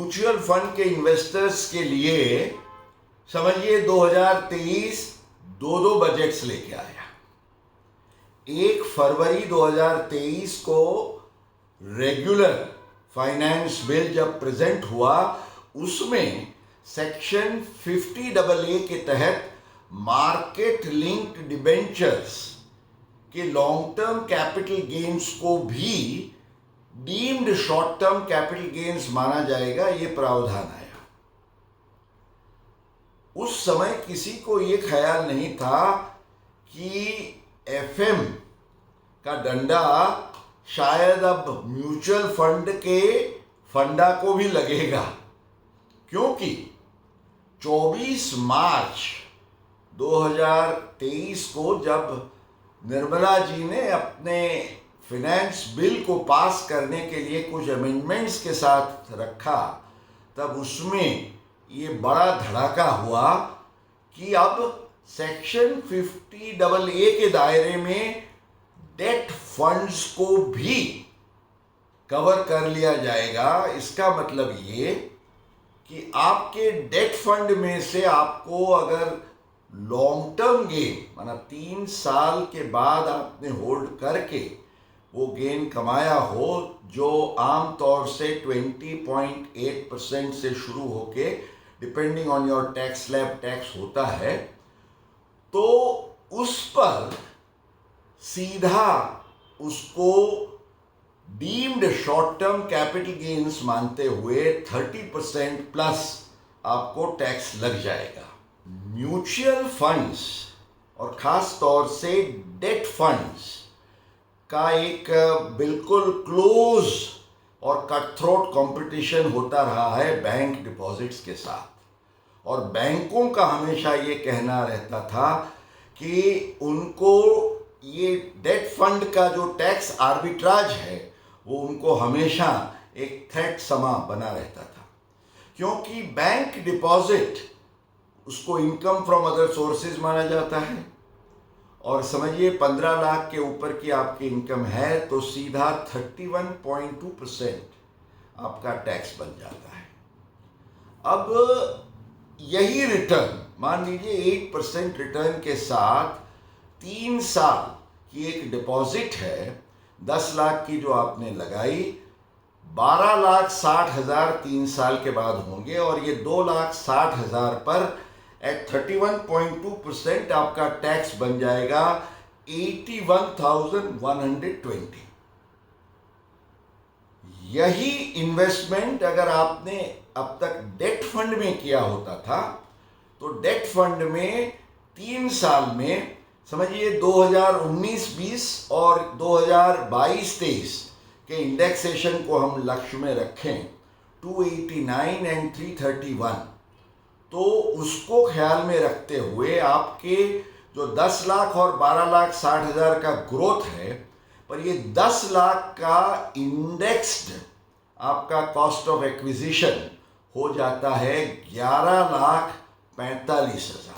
Mutual fund के investors के लिए समझिए 2023 दो बजट्स लेके आया। 1 फरवरी 2023 को रेगुलर फाइनेंस बिल जब प्रेजेंट हुआ, उसमें सेक्शन 50AA के तहत मार्केट लिंक्ड डिबेंचर्स के लॉन्ग टर्म कैपिटल गेन्स को भी deemed short term capital gains माना जाएगा, ये प्रावधान आया। उस समय किसी को ये ख्याल नहीं था कि एफएम का डंडा शायद अब म्यूचुअल फंड के फंडा को भी लगेगा, क्योंकि 24 मार्च 2023 को जब निर्मला जी ने अपने फिनेंस बिल को पास करने के लिए कुछ अमेंडमेंट्स के साथ रखा, तब उसमें ये बड़ा धड़ाका हुआ कि अब सेक्शन 50AA के दायरे में डेट फंड्स को भी कवर कर लिया जाएगा। इसका मतलब ये कि आपके डेट फंड में से आपको अगर लॉन्ग टर्म गेन माना 3 साल के बाद आपने होल्ड करके वो गेन कमाया हो, जो आम तौर से 20.8% से शुरू होके depending on your tax slab tax होता है, तो उस पर सीधा उसको deemed short term capital gains मानते हुए 30% प्लस आपको टैक्स लग जाएगा। म्यूचुअल फंड्स और खास तौर से डेट फंड्स का एक बिल्कुल क्लोज और कट थ्रोट कंपटीशन होता रहा है बैंक डिपॉजिट्स के साथ, और बैंकों का हमेशा ये कहना रहता था कि उनको ये डेट फंड का जो टैक्स आर्बिट्राज है वो उनको हमेशा एक थ्रेट समा बना रहता था, क्योंकि बैंक डिपॉजिट उसको इनकम फ्रॉम अदर सोर्सेज माना जाता है, और समझिए 15 लाख के ऊपर की आपकी इनकम है तो सीधा 31.2% आपका टैक्स बन जाता है। अब यही रिटर्न मान लीजिए 8% रिटर्न के साथ 3 साल की एक डिपॉजिट है, 10 लाख की जो आपने लगाई, 12,60,000 3 साल के बाद होंगे, और ये 2,60,000 पर एट 31.2% आपका टैक्स बन जाएगा 81,120। यही इन्वेस्टमेंट अगर आपने अब तक डेट फंड में किया होता था, तो डेट फंड में 3 साल में समझिए 2019-20 और 2022-23 के इंडेक्सेशन को हम लक्ष्य में रखें 289 एंड 331, तो उसको ख्याल में रखते हुए आपके जो 10 लाख और 12,60,000 का ग्रोथ है, पर ये 10 लाख का इंडेक्स्ड आपका कॉस्ट ऑफ एक्विजिशन हो जाता है 11,45,000।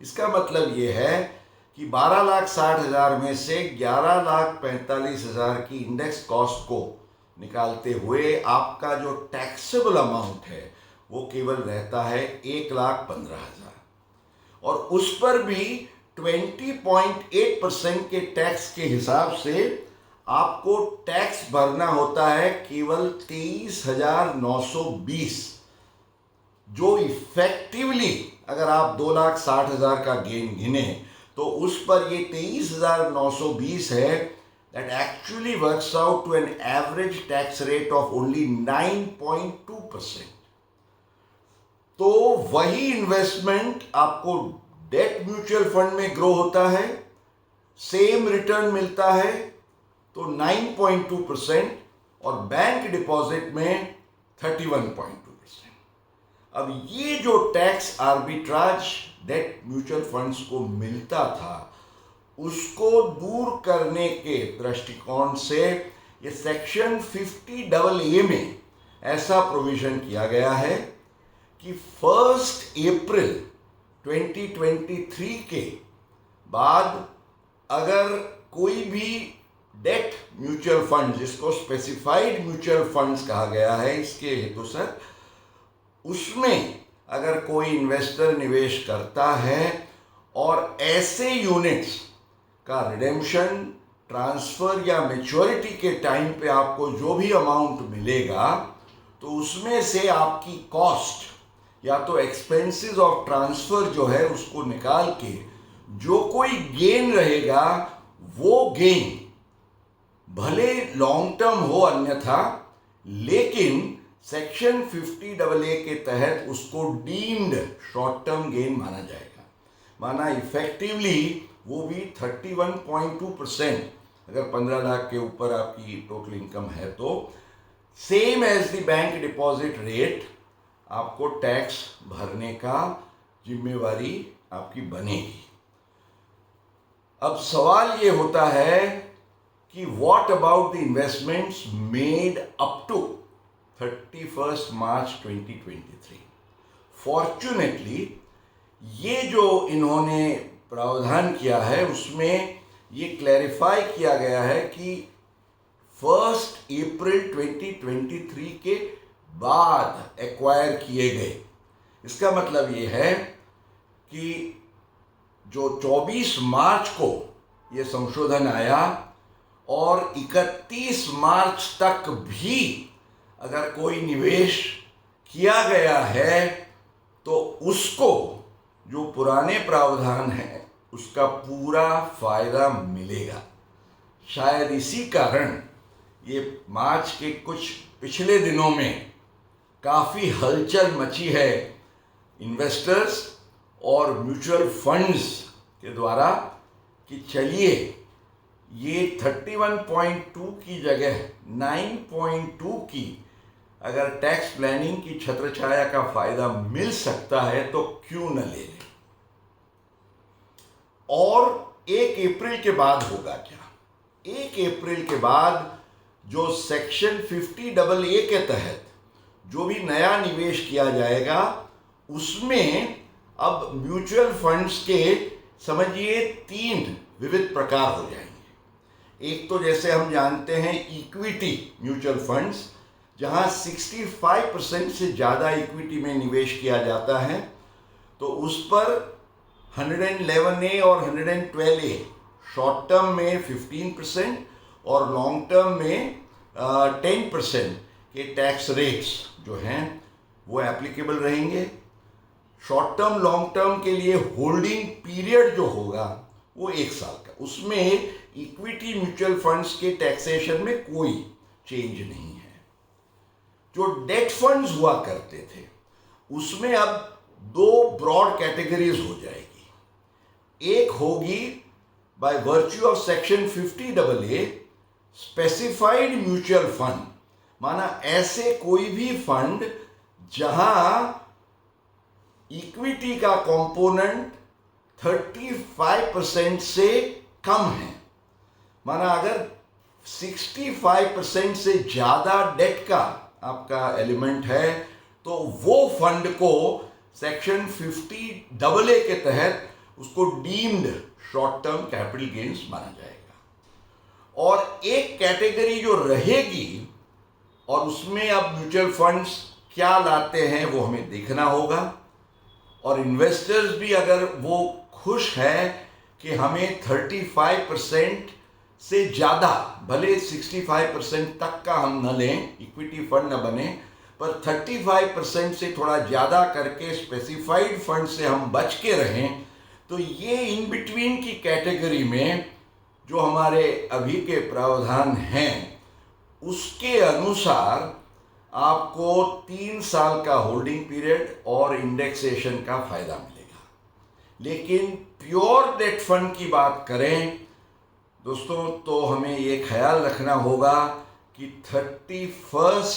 इसका मतलब ये है कि 12,60,000 में से 11,45,000 की इंडेक्स कॉस्ट को निकालते हुए आपका जो टैक्सेबल अमाउंट है वो केवल रहता है 1,15,000, और उस पर भी 20.8% के टैक्स के हिसाब से आपको टैक्स भरना होता है केवल 23,920, जो इफेक्टिवली अगर आप 2,60,000 का गेन गिने तो उस पर ये 23,920 है, that actually works out to an average tax rate of only 9.2%। तो वही इन्वेस्टमेंट आपको डेट म्यूचुअल फंड में ग्रो होता है, सेम रिटर्न मिलता है तो 9.2%, और बैंक डिपॉजिट में 31.2%। अब ये जो tax arbitrage debt mutual funds को मिलता था, उसको दूर करने के दृष्टिकोण से ये सेक्शन 50AA में ऐसा प्रोविजन किया गया है कि 1 अप्रैल 2023 के बाद अगर कोई भी डेट म्यूचुअल फंड, जिसको स्पेसिफाइड म्यूचुअल फंड्स कहा गया है इसके हेतु सर, उसमें अगर कोई इन्वेस्टर निवेश करता है और ऐसे यूनिट्स का रिडेम्पशन, ट्रांसफ़र या मैच्योरिटी के टाइम पे आपको जो भी अमाउंट मिलेगा, तो उसमें से आपकी कॉस्ट या तो एक्सपेंसेस ऑफ ट्रांसफ़र जो है उसको निकाल के जो कोई गेन रहेगा, वो गेन भले लॉन्ग टर्म हो अन्यथा, लेकिन सेक्शन 50AA के तहत उसको डीम्ड शॉर्ट टर्म गेन माना जाएगा। माना इफेक्टिवली वो भी 31.2%, अगर 15 लाख के ऊपर आपकी टोटल इनकम है तो same as the bank deposit rate आपको टैक्स भरने का जिम्मेवारी आपकी बनेगी। अब सवाल ये होता है कि what about the investments made up to 31 March 2023। Fortunately ये जो इन्होंने प्रावधान किया है उसमें ये क्लैरिफाई किया गया है कि 1 अप्रैल 2023 के बाद एक्वायर किए गए। इसका मतलब ये है कि जो 24 मार्च को ये संशोधन आया और 31 मार्च तक भी अगर कोई निवेश किया गया है तो उसको जो पुराने प्रावधान हैं उसका पूरा फायदा मिलेगा। शायद इसी कारण ये मार्च के कुछ पिछले दिनों में काफ़ी हलचल मची है इन्वेस्टर्स और म्यूचुअल फंड्स के द्वारा कि चलिए ये 31.2 की जगह 9.2 की अगर टैक्स प्लानिंग की छत्रछाया का फायदा मिल सकता है तो क्यों न ले लें। और 1 अप्रैल के बाद होगा क्या? 1 अप्रैल के बाद जो सेक्शन 50AA के तहत जो भी नया निवेश किया जाएगा उसमें अब म्यूचुअल फंड्स के समझिए 3 विविध प्रकार हो जाएंगे। एक तो जैसे हम जानते हैं इक्विटी म्यूचुअल फंड्स, जहां 65% से ज़्यादा इक्विटी में निवेश किया जाता है, तो उस पर 111A और 112A शॉर्ट टर्म में 15% और लॉन्ग टर्म में 10% के टैक्स रेट्स जो हैं वो एप्लीकेबल रहेंगे। शॉर्ट टर्म लॉन्ग टर्म के लिए होल्डिंग पीरियड जो होगा वो 1 साल का, उसमें इक्विटी म्यूचुअल फंड्स के टैक्सेशन में कोई चेंज नहीं है। जो डेट फंड्स हुआ करते थे उसमें अब 2 ब्रॉड कैटेगरीज हो जाएगी। एक होगी by virtue of section 50AA specified mutual fund, माना ऐसे कोई भी फंड जहां इक्विटी का कंपोनेंट 35% से कम है। माना अगर 65% से ज़्यादा डेट का आपका एलिमेंट है तो वो फंड को सेक्शन 50AA के तहत उसको deemed short term capital gains माना जाएगा। और एक कैटेगरी जो रहेगी और उसमें अब म्यूचुअल फंड्स क्या लाते हैं वो हमें देखना होगा, और इन्वेस्टर्स भी अगर वो खुश है कि हमें 35% से ज़्यादा, भले 65% तक का हम न लें, इक्विटी फंड न बने, पर 35% से थोड़ा ज़्यादा करके स्पेसिफाइड फंड से हम बच के रहें, तो ये इन बिटवीन की कैटेगरी में जो हमारे अभी के प्रावधान हैं उसके अनुसार आपको 3 साल का होल्डिंग पीरियड और इंडेक्सेशन का फायदा मिलेगा। लेकिन प्योर डेट फंड की बात करें दोस्तों तो हमें ये ख्याल रखना होगा कि 31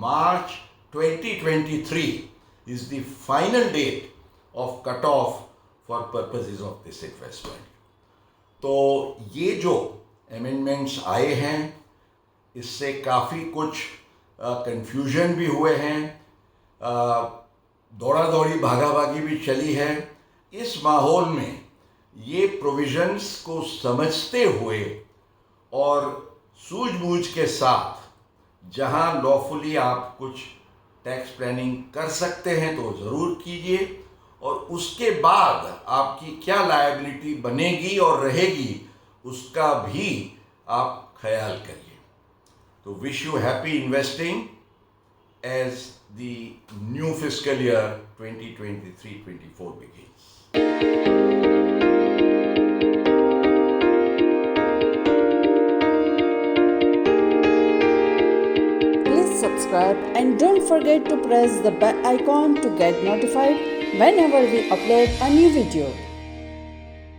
March 2023 is the final date of cut off for purposes of this investment. तो ये जो अमेंडमेंट्स आए हैं इससे काफ़ी कुछ कंफ्यूजन भी हुए हैं, दौड़ा दौड़ी भागा भागी भी चली है। इस माहौल में ये प्रोविजंस को समझते हुए और सूझबूझ के साथ जहां लॉफुली आप कुछ टैक्स प्लानिंग कर सकते हैं तो ज़रूर कीजिए, और उसके बाद आपकी क्या लायबिलिटी बनेगी और रहेगी उसका भी आप ख्याल करिए। तो wish you happy investing as the new fiscal year 2023-24 begins. Please subscribe and don't forget to press the bell icon to get notified whenever we upload a new video.